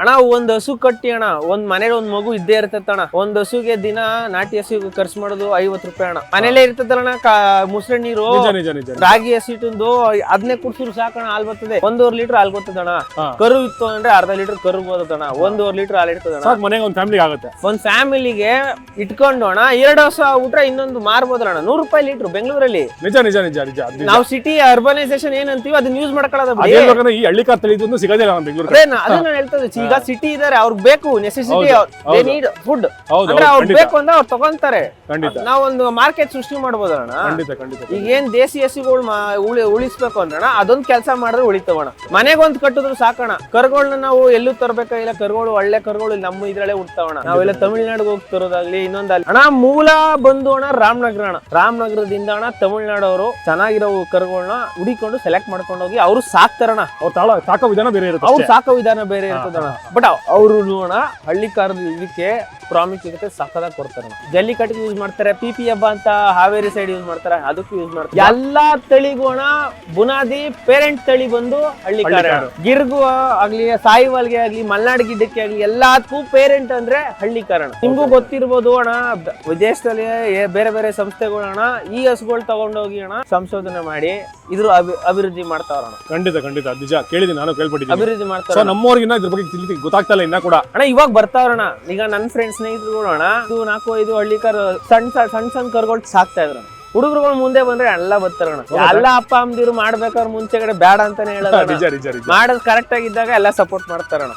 ಅಣ್ಣ ಒಂದ್ ಹಸು ಕಟ್ಟಿ ಅಣ್ಣ, ಒಂದ್ ಮನೇಲಿ ಒಂದ್ ಮಗು ಇದ್ದೇ ಇರ್ತೈತೆ ಅಣ್ಣ. ಒಂದ್ ಹಸುಗೆ ದಿನ ನಾಟಿ ಹಸುಗೆ ಖರ್ಚು ಮಾಡೋದು 50 ರೂಪಾಯಿ ಅಣ್ಣ. ಮನೇಲೆ ಇರ್ತದಣ್ಣ ಮುಸ್ರೆ ನೀರು, ರಾಗಿ ಹಸಿಟ್ಟಂದು ಅದನ್ನೇ ಕುಡ್ಸಿದ್ರು ಸಾಕಣ, ಹಾಲ್ ಬರ್ತದೆ. 1.5 ಲೀಟರ್ ಹಾಲ್ ಬರ್ತದಣ್ಣ. ಕರು ಇತ್ತು ಅಂದ್ರೆ 1/2 ಲೀಟರ್ ಕರು ಬರ್ತದಣ್ಣ. 1.5 ಲೀಟರ್ ಹಾಲ್ ಇರ್ತದಣ್ಣ. ಮನೆಗೆ ಒಂದ್ ಫ್ಯಾಮಿಲಿ ಆಗುತ್ತೆ. ಒಂದ್ ಫ್ಯಾಮಿಲಿಗೆ ಇಟ್ಕೊಂಡು ಅಣ್ಣ 2 ಹಸು ಊಟ ಇನ್ನೊಂದು ಮಾರ್ಬೋದಣ್ಣ. 100 ರೂಪಾಯಿ ಲೀಟರ್ ಬೆಂಗಳೂರಲ್ಲಿ. ನಿಜ ನಿಜ ನಿಜ ನಿಜ. ನಾವು ಸಿಟಿ ಅರ್ಬನೈಸೇಷನ್ ಏನಂತೀವಿ ಅದನ್ನ ಯೂಸ್ ಮಾಡ್ಕೊಳ್ಳೋದು. ಈ ಹಳ್ಳಿ ಕಾರ್ ತಳಿದು ಸಿಗೋದಿಲ್ಲ ಬೆಂಗಳೂರು. ಅದನ್ನ ಹೇಳ್ತದೆ. ಈಗ ಸಿಟಿ ಇದಾರೆ, ಅವ್ರಿಗೆ ಬೇಕು ನೆಸೆಸಿಟಿ, ದೇ ನೀಡ್ ಫುಡ್ ಅಂದ್ರೆ ಅವ್ರಿಗೆ ಬೇಕು ಅಂದ್ರೆ ಅವ್ರು ತಗೊಂತಾರೆ. ನಾವೊಂದು ಮಾರ್ಕೆಟ್ ಸೃಷ್ಟಿ ಮಾಡ್ಬೋದಣ್ಣ. ಈಗ ಏನ್ ದೇಸಿ ಹಸುಗಳು ಉಳಿಸ್ಬೇಕು ಅಂದ್ರಣ ಅದೊಂದ್ ಕೆಲಸ ಮಾಡಿದ್ರೆ ಉಳಿತವಣ. ಮನೆಗೊಂದ್ ಕಟ್ಟಿದ್ರು ಸಾಕಣ. ಕರುಗಳನ್ನ ನಾವು ಎಲ್ಲೂ ತರಬೇಕಾಗಿಲ್ಲ. ಕರುಗಳು ಒಳ್ಳೆ ಕರುಗಳು ನಮ್ಮ ಇದ್ರಲ್ಲೇ ಹುಡ್ತಾವಣ. ನಾವೆಲ್ಲ ತಮಿಳ್ನಾಡಿಗೆ ಹೋಗಿ ತರೋದಾಗ್ಲಿ ಇನ್ನೊಂದಲ್ಲಿ ಅಣ್ಣ. ಮೂಲ ಬಂದು ಅಣ್ಣ ರಾಮನಗರ ಅಣ್ಣ. ರಾಮನಗರದಿಂದ ಅಣ್ಣ ತಮಿಳ್ನಾಡವರು ಚೆನ್ನಾಗಿರೋ ಕರುಗಳನ್ನ ಹುಡಿಕೊಂಡು ಸೆಲೆಕ್ಟ್ ಮಾಡ್ಕೊಂಡು ಹೋಗಿ ಅವ್ರು ಸಾಕ್ತಾರಣ. ಅವ್ರು ಸಾಕೋ ವಿಧಾನ ಬೇರೆ ಇರುತ್ತೆ. ಅವ್ರು ಸಾಕೋ ವಿಧಾನ ಬೇರೆ ಇರ್ತದಣ್ಣ. ಬಟ್ ಅವರು ಅಣ್ಣ ಹಳ್ಳಿ ಕಾರದ ಇದಕ್ಕೆ ಪ್ರಾಮುಖ್ಯತೆ ಸಕ್ಕದಾಗಿ ಕೊಡ್ತಾರಣ್ಣ. ಜಲ್ಲಿಕಟ್ಟಿಗೆ ಯೂಸ್ ಮಾಡ್ತಾರೆ. ಪಿಪಿ ಹಬ್ಬ ಅಂತ ಹಾವೇರಿ ಸೈಡ್ ಯೂಸ್ ಮಾಡ್ತಾರೆ, ಅದಕ್ಕೂ ಯೂಸ್ ಮಾಡ್ತಾರೆ. ಎಲ್ಲಾ ತಳಿಗೂ ಅಣ್ಣ ಬುನಾದಿ ಪೇರೆಂಟ್ ತಳಿ ಬಂದು ಹಳ್ಳಿ ಕಾರ. ಗಿರ್ಗು ಆಗ್ಲಿ, ಸಾಯಿವಾಲ್ಗೆ ಆಗ್ಲಿ, ಮಲ್ನಾಡ್ ಗಿಡ್ಡಕ್ಕೆ ಆಗ್ಲಿ ಎಲ್ಲದಕ್ಕೂ ಪೇರೆಂಟ್ ಅಂದ್ರೆ ಹಳ್ಳಿ ಕಾರಣ. ನಿಮ್ಗೂ ಗೊತ್ತಿರ್ಬೋದು ಅಣ್ಣ, ವಿದೇಶದಲ್ಲಿ ಬೇರೆ ಬೇರೆ ಸಂಸ್ಥೆಗಳು ಅಣ್ಣ ಈ ಹಸುಗಳು ತಗೊಂಡೋಗಿ ಅಣ್ಣ ಸಂಶೋಧನೆ ಮಾಡಿ ಇದ್ರ ಅಭಿವೃದ್ಧಿ ಮಾಡ್ತಾವ್ರಣ. ಖಂಡಿತ ಖಂಡಿತ ನಿಜ. ಕೇಳಿದ್ದೀನಿ, ನಾನು ಕೇಳ್ಪಟ್ಟಿದ್ದೀನಿ. ಅಭಿವೃದ್ಧಿ ಮಾಡ್ತಾರೆ. ನಮ್ಮವ್ರಿಗಿನ್ನ ಇದ್ರ ಬಗ್ಗೆ ಗೊತ್ತಾಗ್ತಾ ಇಲ್ಲ ಇನ್ನ ಕೂಡ ಅಣ್ಣ. ಇವಾಗ ಬರ್ತಾವ್ರಣ. ಈಗ ನನ್ನ ಫ್ರೆಂಡ್ಸ್ ಸ್ನೇಹಿತರು ಅಣ್ಣ 4-5 ಹಳ್ಳಿ ಕರು ಸಣ್ಣ ಕರುಗಳು ಸಾಕ್ತಾ ಇದ್ರ. ಹುಡುಗರುಗಳು ಮುಂದೆ ಬಂದ್ರೆ ಎಲ್ಲ ಬರ್ತಾರಣ. ಎಲ್ಲ ಅಪ್ಪ ಅಮ್ಮದಿರು ಮಾಡ್ಬೇಕಾದ್ರೆ ಮುಂಚೆಗಡೆ ಬೇಡ ಅಂತಾನೆ ಹೇಳೋದು. ಮಾಡೋದು ಕರೆಕ್ಟ್ ಆಗಿದ್ದಾಗ ಎಲ್ಲ ಸಪೋರ್ಟ್ ಮಾಡ್ತಾರಣ.